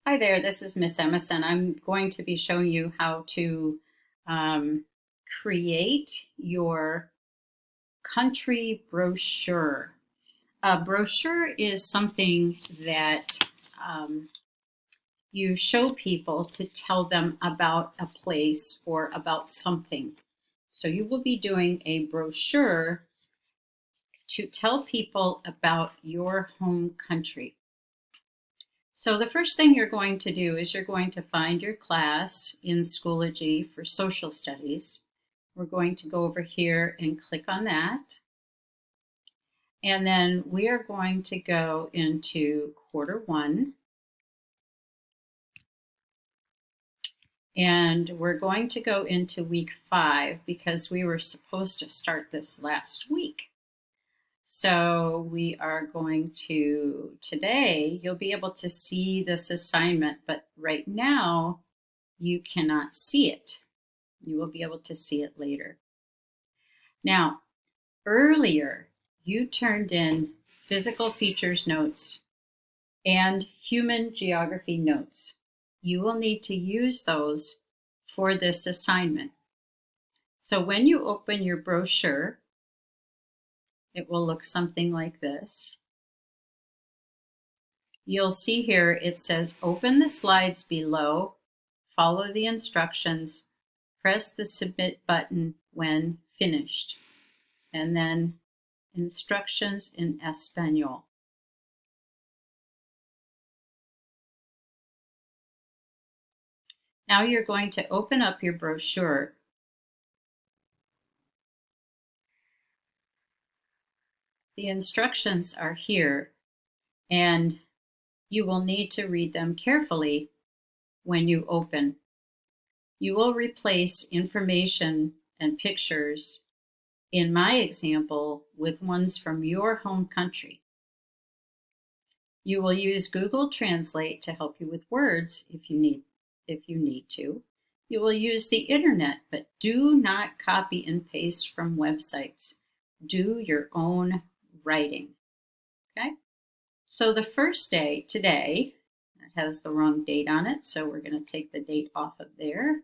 Hi there, this is Miss Emerson. I'm going to be showing you how to um, create your country brochure. A brochure is something that um, you show people to tell them about a place or about something. So you will be doing a brochure to tell people about your home country. So the first thing you're going to do is you're going to find your class in Schoology for social studies. We're going to go over here and click on that. And then we are going to go into quarter 1. And we're going to go into week 5 because we were supposed to start this last week. So we are going to, today, you'll be able to see this assignment, but right now you cannot see it. You will be able to see it later. Now, earlier you turned in physical features notes and human geography notes. You will need to use those for this assignment. So when you open your brochure, it will look something like this. You'll see here it says open the slides below, follow the instructions, press the submit button when finished, and then instructions in Espanol. Now you're going to open up your brochure. The instructions are here, and you will need to read them carefully when you open. You will replace information and pictures, in my example, with ones from your home country. You will use Google Translate to help you with words if you need to. You will use the internet, but do not copy and paste from websites. Do your own writing. Okay? So the first day, today, that has the wrong date on it, so we're going to take the date off of there.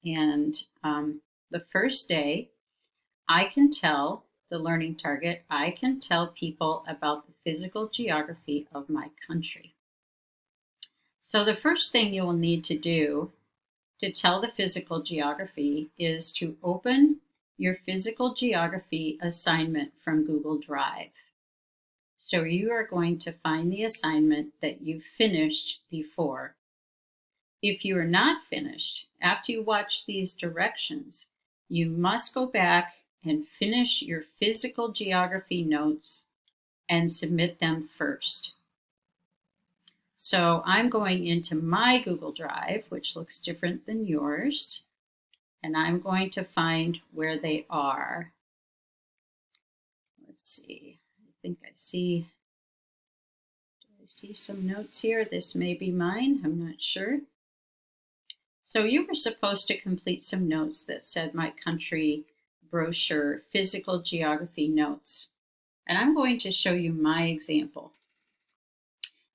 And the first day, I can tell the learning target, I can tell people about the physical geography of my country. So the first thing you will need to do to tell the physical geography is to open your physical geography assignment from Google Drive. So you are going to find the assignment that you finished before. If you are not finished, after you watch these directions, you must go back and finish your physical geography notes and submit them first. So I'm going into my Google Drive, which looks different than yours, and I'm going to find where they are. Let's see, I think I see some notes here. This may be mine, I'm not sure. So you were supposed to complete some notes that said my country brochure, physical geography notes. And I'm going to show you my example.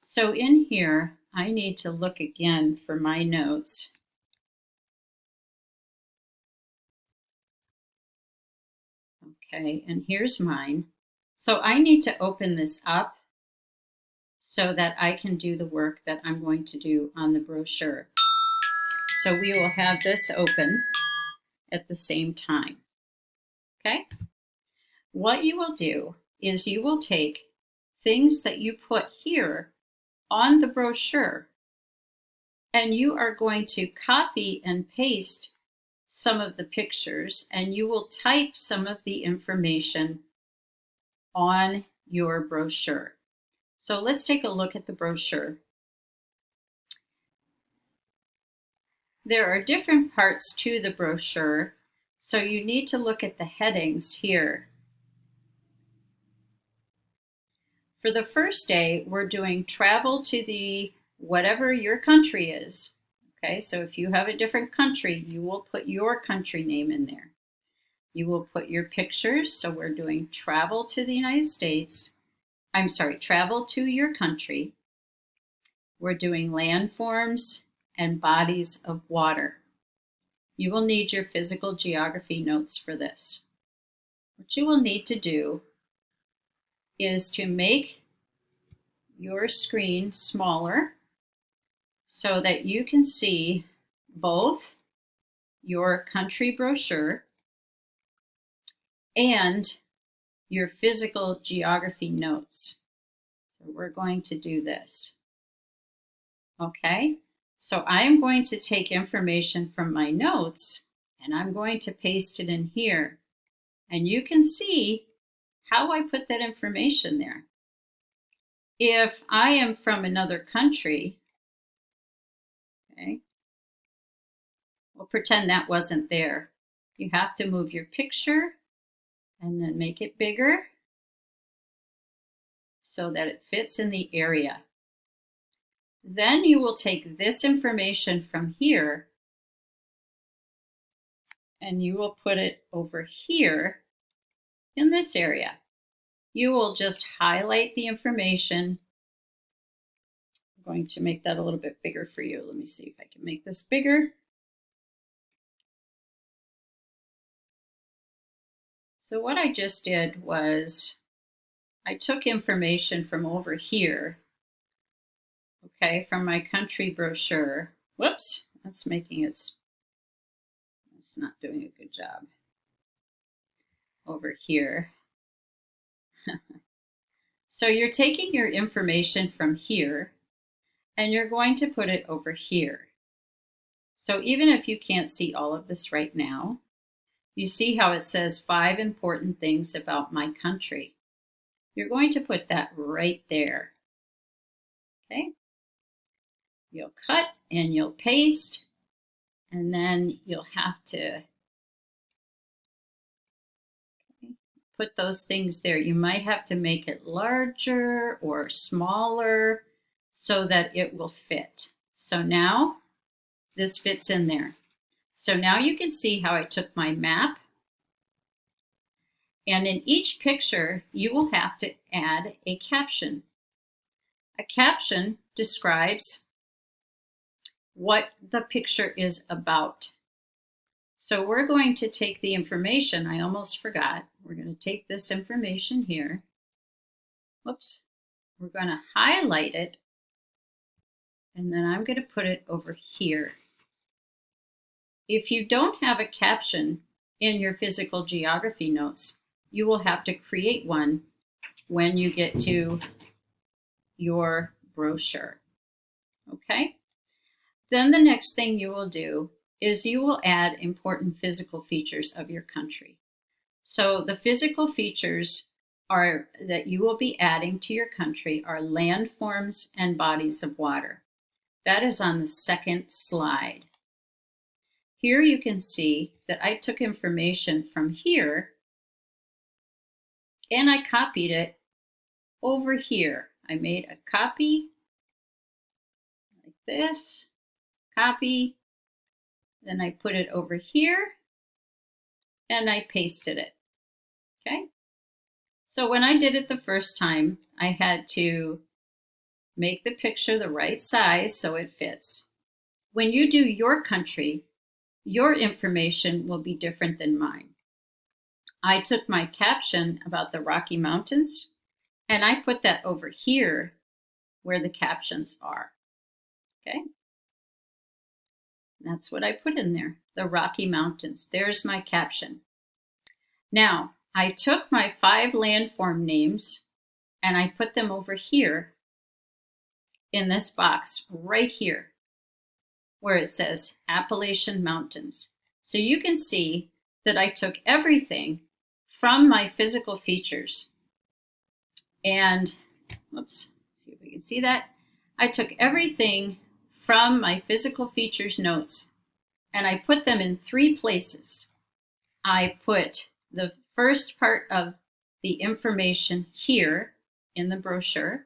So in here, I need to look again for my notes. Okay, and here's mine. So I need to open this up so that I can do the work that I'm going to do on the brochure. So we will have this open at the same time. Okay? What you will do is you will take things that you put here on the brochure, and you are going to copy and paste some of the pictures, and you will type some of the information on your brochure. So let's take a look at the brochure. There are different parts to the brochure, so you need to look at the headings here. For the first day, we're doing travel to the whatever your country is. Okay, so if you have a different country, you will put your country name in there. You will put your pictures, so we're doing travel to the United States. I'm sorry, travel to your country. We're doing landforms and bodies of water. You will need your physical geography notes for this. What you will need to do is to make your screen smaller so that you can see both your country brochure and your physical geography notes. So we're going to do this. Okay, so I'm going to take information from my notes and I'm going to paste it in here. And you can see how I put that information there. If I am from another country, okay, we'll pretend that wasn't there. You have to move your picture and then make it bigger so that it fits in the area. Then you will take this information from here and you will put it over here in this area. You will just highlight the information. I'm going to make that a little bit bigger for you. Let me see if I can make this bigger. So what I just did was I took information from over here, okay, from my country brochure. Whoops, that's not doing a good job. Over here. So you're taking your information from here and you're going to put it over here. So even if you can't see all of this right now, you see how it says 5 important things about my country. You're going to put that right there. Okay? You'll cut and you'll paste, and then you'll have to put those things there. You might have to make it larger or smaller so that it will fit. So now this fits in there. So now you can see how I took my map, and in each picture you will have to add a caption. A caption describes what the picture is about. So we're going to take the information, I almost forgot, we're going to take this information here. Whoops. We're going to highlight it, and then I'm going to put it over here. If you don't have a caption in your physical geography notes, you will have to create one when you get to your brochure. Okay? Then the next thing you will do is you will add important physical features of your country. So the physical features that you will be adding to your country are landforms and bodies of water. That is on the second slide. Here you can see that I took information from here and I copied it over here. I made a copy like this, copy, then I put it over here and I pasted it. Okay? So when I did it the first time, I had to make the picture the right size so it fits. When you do your country, your information will be different than mine. I took my caption about the Rocky Mountains and I put that over here where the captions are. Okay? That's what I put in there, the Rocky Mountains. There's my caption. Now, I took my 5 landform names and I put them over here in this box right here where it says Appalachian Mountains. So you can see that I took everything from my physical features and, whoops, see if we can see that. I took everything from my physical features notes and I put them in 3 places. I put the first part of the information here in the brochure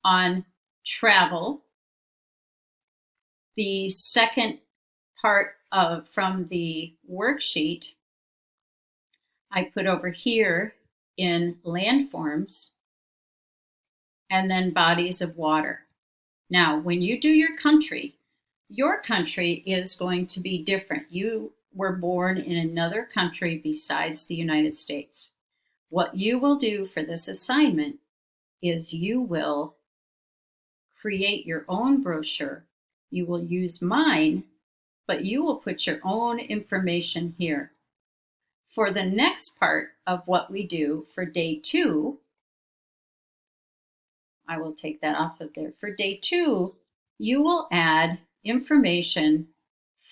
on travel. The second part from the worksheet I put over here in landforms, and then bodies of water. Now, when you do your country is going to be different. You were born in another country besides the United States. What you will do for this assignment is you will create your own brochure. You will use mine, but you will put your own information here. For the next part of what we do for day 2, I will take that off of there. For day 2, you will add information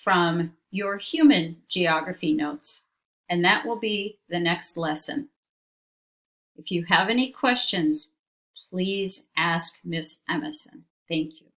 from your human geography notes, and that will be the next lesson. If you have any questions, please ask Miss Emerson. Thank you.